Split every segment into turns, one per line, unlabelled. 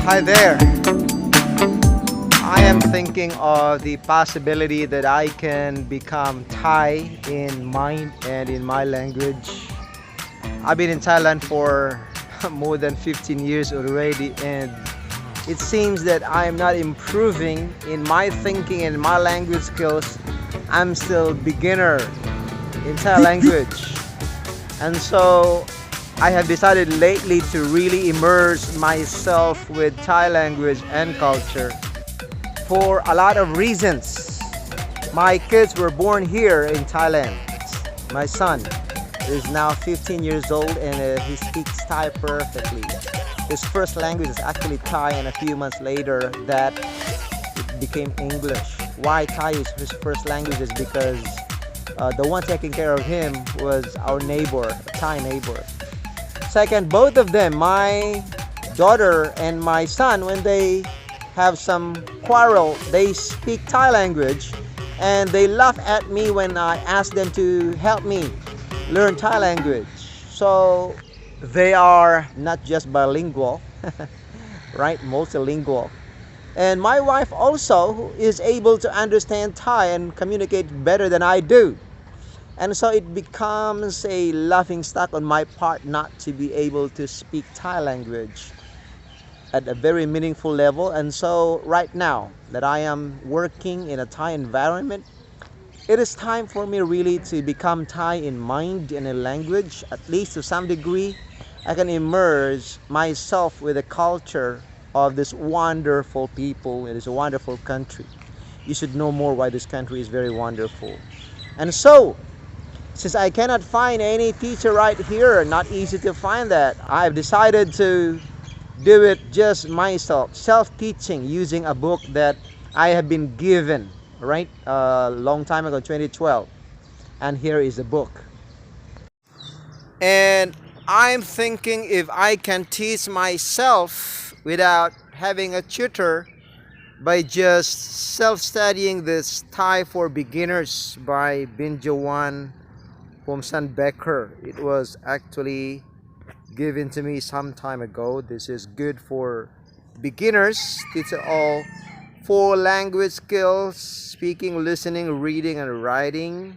Hi there. I am thinking of the possibility that I can become Thai in mind and in my language. I've been in Thailand for more than 15 years already, and it seems that I am not improving in my thinking and my language skills. I'm still beginner in Thai language. And so I have decided lately to really immerse myself with Thai language and culture for a lot of reasons. My kids were born here in Thailand. My son is now 15 years old and he speaks Thai perfectly. His first language is actually Thai, and a few months later that it became English. Why Thai is his first language is because the one taking care of him was our neighbor, a Thai neighbor. Second, both of them, my daughter and my son, when they have some quarrel, they speak Thai language, and they laugh at me when I ask them to help me learn Thai language. So they are not just bilingual, right? Multilingual. And my wife also is able to understand Thai and communicate better than I do. And so it becomes a laughing stock on my part not to be able to speak Thai language at a very meaningful level. And so right now that I am working in a Thai environment, it is time for me really to become Thai in mind and in language. At least to some degree, I can immerse myself with the culture of this wonderful people in this wonderful country. You should know more why this country is very wonderful. And so, since I cannot find any teacher right here, not easy to find that, I've decided to do it just myself, self-teaching using a book that I have been given, right, a long time ago, 2012. And here is the book. And I'm thinking if I can teach myself without having a tutor by just self-studying this Thai for Beginners by Binjawan Pomsan Becker. It was actually given to me some time ago. This is good for beginners. Teach all four language skills: speaking, listening, reading, and writing.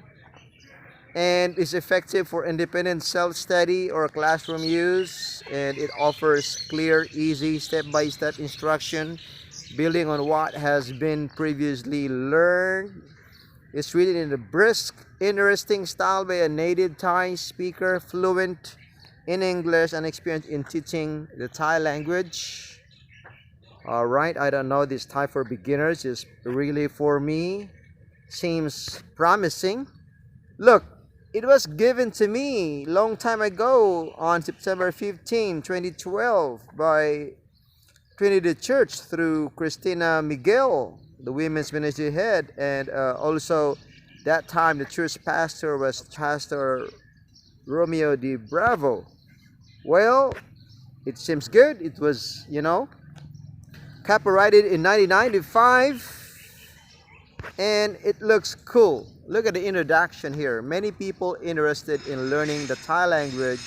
And is effective for independent self-study or classroom use. And it offers clear, easy, step-by-step instruction, building on what has been previously learned. It's written in a brisk, interesting style by a native Thai speaker, fluent in English and experienced in teaching the Thai language. Alright, I don't know, this Thai for beginners is really for me. Seems promising. Look, it was given to me long time ago on September 15, 2012 by Trinity Church through Christina Miguel, the women's ministry head, and also that time the church pastor was Pastor Romeo Di Bravo. Well, it seems good. It was, copyrighted in 1995, and it looks cool. Look at the introduction here. Many people interested in learning the Thai language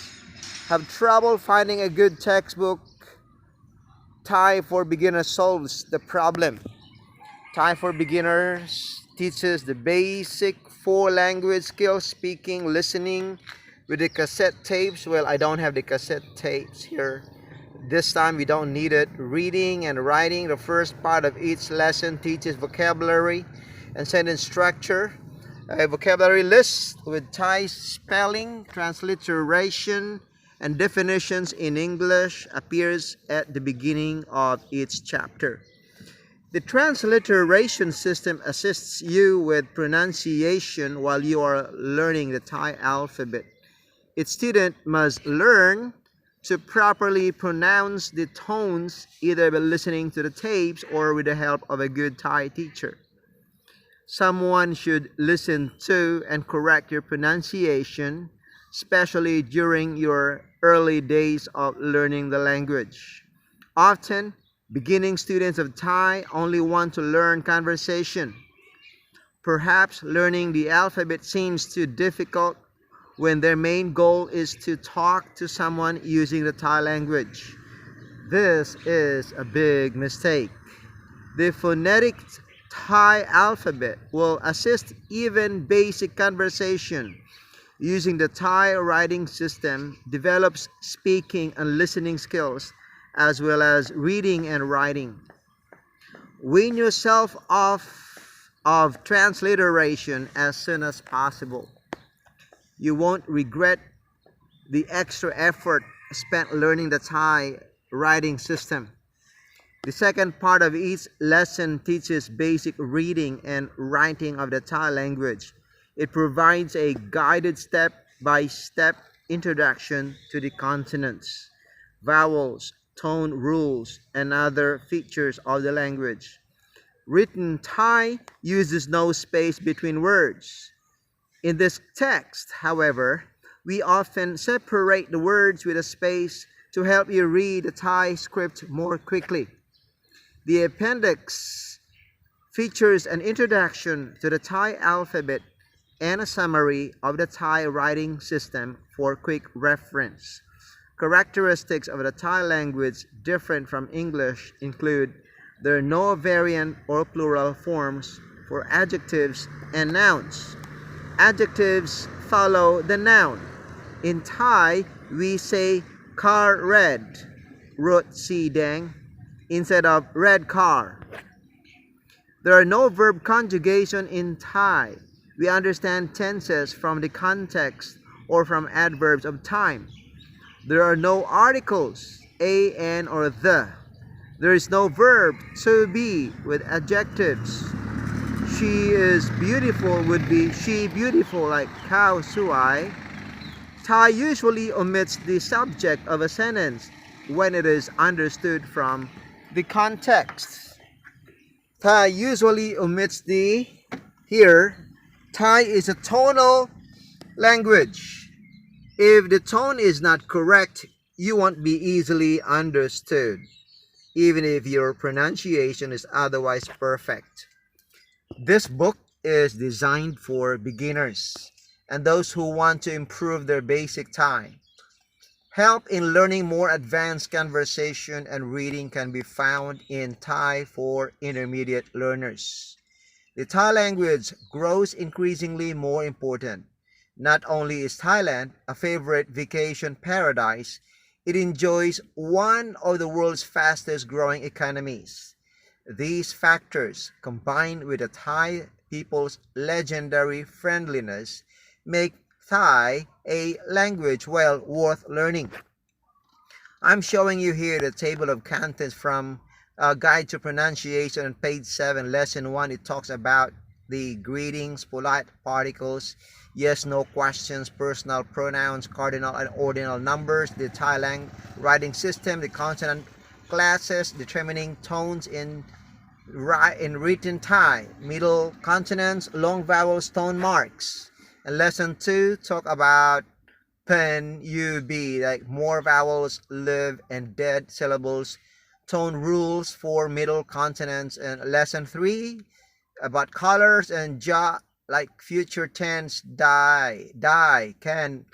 have trouble finding a good textbook. Thai for Beginners solves the problem. Thai for Beginners teaches the basic four language skills: speaking, listening, with the cassette tapes. Well, I don't have the cassette tapes here. This time we don't need it. Reading and writing. The first part of each lesson teaches vocabulary and sentence structure. A vocabulary list with Thai spelling, transliteration, and definitions in English appears at the beginning of each chapter. The transliteration system assists you with pronunciation while you are learning the Thai alphabet. Each student must learn to properly pronounce the tones either by listening to the tapes or with the help of a good Thai teacher. Someone should listen to and correct your pronunciation, especially during your early days of learning the language. Often, beginning students of Thai only want to learn conversation. Perhaps learning the alphabet seems too difficult when their main goal is to talk to someone using the Thai language. This is a big mistake. The phonetic Thai alphabet will assist even basic conversation. Using the Thai writing system develops speaking and listening skills as well as reading and writing. Wean yourself off of transliteration as soon as possible. You won't regret the extra effort spent learning the Thai writing system. The second part of each lesson teaches basic reading and writing of the Thai language. It provides a guided step-by-step introduction to the consonants, vowels, tone rules, and other features of the language. Written Thai uses no space between words. In this text, however, we often separate the words with a space to help you read the Thai script more quickly. The appendix features an introduction to the Thai alphabet and a summary of the Thai writing system for quick reference. Characteristics of the Thai language different from English include there are no variant or plural forms for adjectives and nouns. Adjectives follow the noun. In Thai, we say car red, rot si dang, instead of red car. There are no verb conjugation in Thai. We understand tenses from the context or from adverbs of time. There are no articles, a, an, or the. There is no verb to be with adjectives. She is beautiful would be she beautiful like Kao Suai. Thai usually omits the subject of a sentence when it is understood from the context. Thai usually omits the here. Thai is a tonal language. If the tone is not correct, you won't be easily understood, even if your pronunciation is otherwise perfect. This book is designed for beginners and those who want to improve their basic Thai. Help in learning more advanced conversation and reading can be found in Thai for intermediate learners. The Thai language grows increasingly more important. Not only is Thailand a favorite vacation paradise, it enjoys one of the world's fastest growing economies. These factors, combined with the Thai people's legendary friendliness, make Thai a language well worth learning. I'm showing you here the table of contents from Guide to Pronunciation on page 7, lesson 1. It talks about the greetings, polite particles, yes, no questions, personal pronouns, cardinal and ordinal numbers, the Thai writing system, the consonant classes, determining tones in written Thai, middle consonants, long vowels, tone marks. And lesson 2 talk about pen, like more vowels, live, and dead syllables, tone rules for middle consonants. And lesson 3 about colors and ja, like future tense, die, can,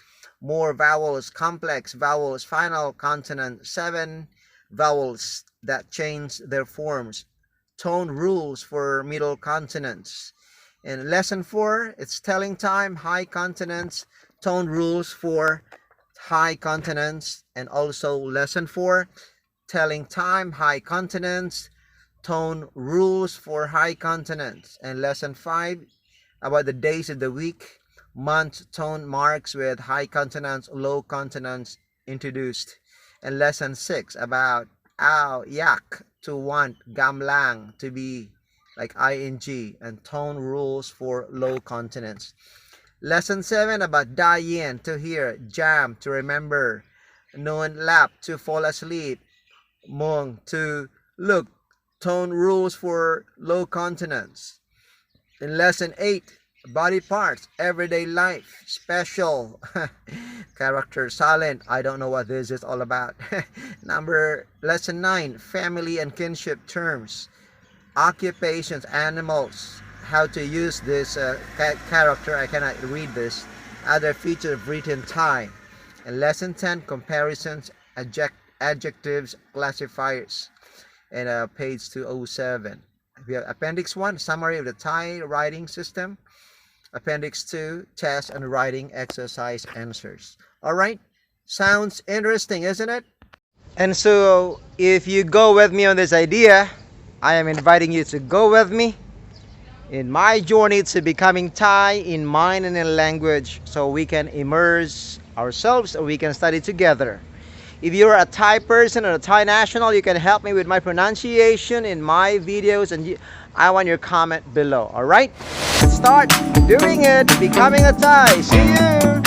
more vowels, complex vowels, final consonant, 7 vowels that change their forms, tone rules for middle consonants. In lesson 4, it's telling time, high consonants, tone rules for high consonants. And also lesson 4, telling time, high consonants, tone rules for high consonants. And lesson 5, about the days of the week, month, tone marks with high consonants, low consonants introduced. And lesson 6, about ow, yak, to want, gamlang, to be, like ing, and tone rules for low consonants. Lesson 7 about dayen, to hear, jam, to remember, noon lap, to fall asleep, mong, to look, tone rules for low consonants. In lesson 8, body parts, everyday life, special, character, silent, I don't know what this is all about. Lesson 9, family and kinship terms, occupations, animals, how to use this character, I cannot read this, other features of written Thai. And lesson 10, comparisons, adjectives, classifiers, and page 207. We have Appendix 1, summary of the Thai writing system. Appendix 2, test and writing exercise answers. All right, sounds interesting, isn't it? And so, if you go with me on this idea, I am inviting you to go with me in my journey to becoming Thai in mind and in language, so we can immerse ourselves or we can study together. If you're a Thai person or a Thai national, you can help me with my pronunciation in my videos, and I want your comment below. All right, let's start doing it, becoming a Thai. See you.